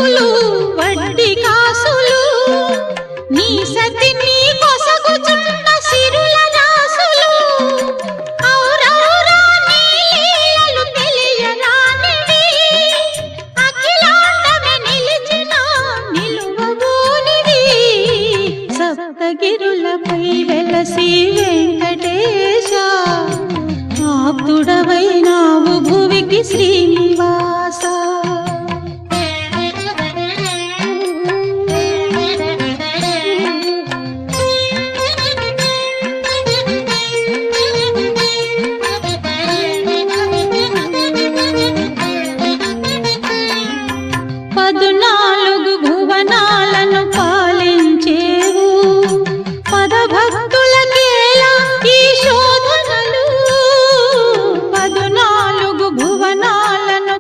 సొమ్ములు వడ్డీ కాసులు నీ సతి నీ కొసగుచున్న సిరుల రాసులు ఔరౌరా నీ లీలలు తెలియరానివి అఖిలాండమే నిలిచిన నిలువబోనివి సప్తగిరులపై వెలసి వెంకటేశ ఆప్తుడవైనావు భువికి శ్రీనివాస పదున